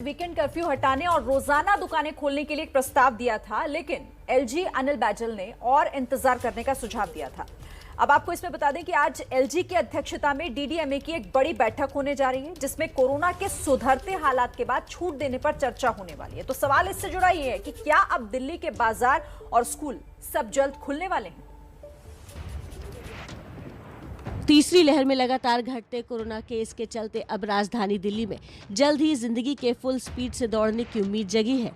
Weekend curfew हटाने और रोजाना दुकानें खोलने के लिए एक प्रस्ताव दिया था, लेकिन एलजी अनिल बैजल ने और इंतजार करने का सुझाव दिया था। अब आपको इसमें बता दें कि आज एलजी की अध्यक्षता में डीडीएमए की एक बड़ी बैठक होने जा रही है, जिसमें कोरोना के सुधरते हालात के बाद छूट देने पर चर्चा होने वाली है। तो सवाल इससे जुड़ा ये है कि क्या अब दिल्ली के बाजार और स्कूल सब जल्द खुलने वाले हैं? तीसरी लहर में लगातार घटते कोरोना केस के चलते अब राजधानी दिल्ली में जल्द ही जिंदगी के फुल स्पीड से दौड़ने की उम्मीद जगी है।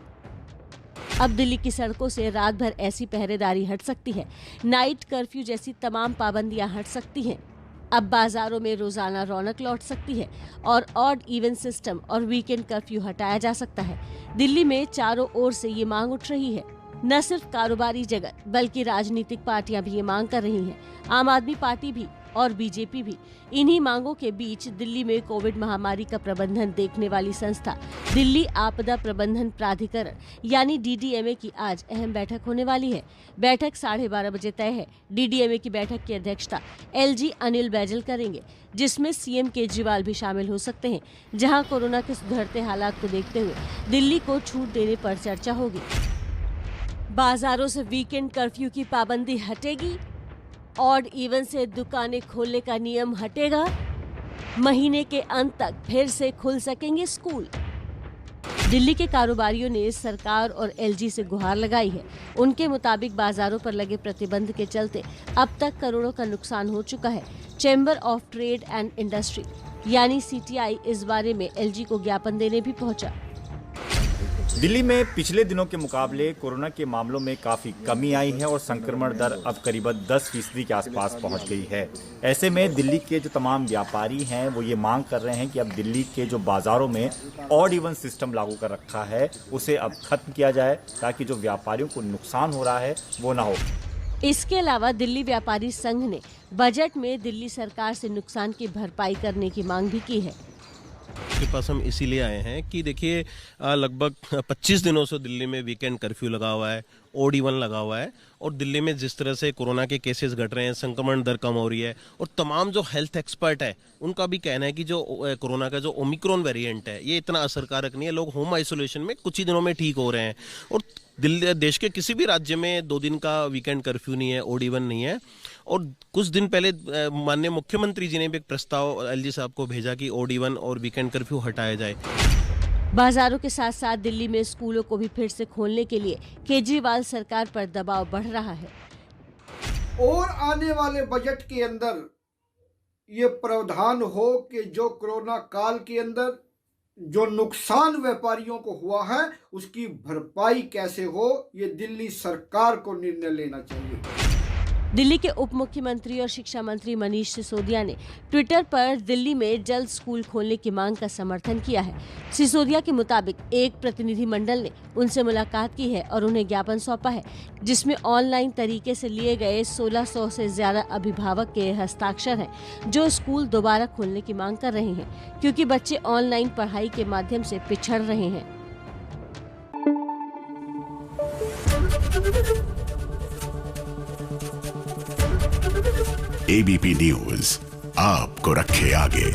अब दिल्ली की सड़कों से रात भर ऐसी पहरेदारी हट सकती है, नाइट कर्फ्यू जैसी तमाम पाबंदियां हट सकती हैं। अब बाजारों में रोजाना रौनक लौट सकती है और ऑड इवन सिस्टम और वीकेंड कर्फ्यू हटाया जा सकता है। दिल्ली में चारों ओर से ये मांग उठ रही है। न सिर्फ कारोबारी जगत बल्कि राजनीतिक पार्टियां भी ये मांग कर रही हैं। आम आदमी पार्टी भी और बीजेपी भी। इन्हीं मांगों के बीच दिल्ली में कोविड महामारी का प्रबंधन देखने वाली संस्था दिल्ली आपदा प्रबंधन प्राधिकरण यानी डीडीएमए की आज अहम बैठक होने वाली है। बैठक 12:30 बजे तय है। डीडीएमए की बैठक की अध्यक्षता एलजी अनिल बैजल करेंगे, जिसमें सीएम केजरीवाल भी शामिल हो सकते हैं। जहां कोरोना के सुधरते हालात को देखते हुए दिल्ली को छूट देने पर चर्चा होगी। बाजारों से वीकेंड कर्फ्यू की पाबंदी हटेगी, ऑड इवन से दुकानें खोलने का नियम हटेगा, महीने के अंत तक फिर से खुल सकेंगे स्कूल। दिल्ली के कारोबारियों ने सरकार और एलजी से गुहार लगाई है। उनके मुताबिक बाजारों पर लगे प्रतिबंध के चलते अब तक करोड़ों का नुकसान हो चुका है। Chamber of trade and industry यानी सीटीआई इस बारे में एलजी को ज्ञापन देने भी पहुंचा। दिल्ली में पिछले दिनों के मुकाबले कोरोना के मामलों में काफ़ी कमी आई है और संक्रमण दर अब करीबन 10% के आसपास पहुंच गई है। ऐसे में दिल्ली के जो तमाम व्यापारी हैं वो ये मांग कर रहे हैं कि अब दिल्ली के जो बाज़ारों में ऑड इवन सिस्टम लागू कर रखा है उसे अब खत्म किया जाए, ताकि जो व्यापारियों को नुकसान हो रहा है वो ना हो। इसके अलावा दिल्ली व्यापारी संघ ने बजट में दिल्ली सरकार से नुकसान की भरपाई करने की मांग भी की है। के पास हम इसीलिए आए हैं कि देखिए लगभग 25 दिनों से दिल्ली में वीकेंड कर्फ्यू लगा हुआ है, ऑड इवन लगा हुआ है और दिल्ली में जिस तरह से कोरोना के केसेस घट रहे हैं, संक्रमण दर कम हो रही है और तमाम जो हेल्थ एक्सपर्ट है उनका भी कहना है कि जो कोरोना का जो ओमिक्रॉन वेरिएंट है ये इतना असरकारक नहीं है। लोग होम आइसोलेशन में कुछ ही दिनों में ठीक हो रहे हैं और दिल्ली देश के किसी भी राज्य में 2 दिन का वीकेंड कर्फ्यू नहीं है, ऑड इवन नहीं है। और कुछ दिन पहले माननीय मुख्यमंत्री जी ने भी एक प्रस्ताव एलजी साहब को भेजा कि ऑड इवन और वीकेंड कर्फ्यू हटाया जाए। बाजारों के साथ साथ दिल्ली में स्कूलों को भी फिर से खोलने के लिए केजरीवाल सरकार पर दबाव बढ़ रहा है। और आने वाले बजट के अंदर ये प्रावधान हो कि जो कोरोना काल के अंदर जो नुकसान व्यापारियों को हुआ है उसकी भरपाई कैसे हो, ये दिल्ली सरकार को निर्णय लेना चाहिए। दिल्ली के उप मुख्यमंत्री और शिक्षा मंत्री मनीष सिसोदिया ने ट्विटर पर दिल्ली में जल्द स्कूल खोलने की मांग का समर्थन किया है। सिसोदिया के मुताबिक एक प्रतिनिधिमंडल ने उनसे मुलाकात की है और उन्हें ज्ञापन सौंपा है, जिसमें ऑनलाइन तरीके से लिए गए 1600 से ज्यादा अभिभावक के हस्ताक्षर हैं, जो स्कूल दोबारा खोलने की मांग कर रहे हैं, क्योंकि बच्चे ऑनलाइन पढ़ाई के माध्यम से पिछड़ रहे हैं। एबीपी न्यूज आपको रखे आगे।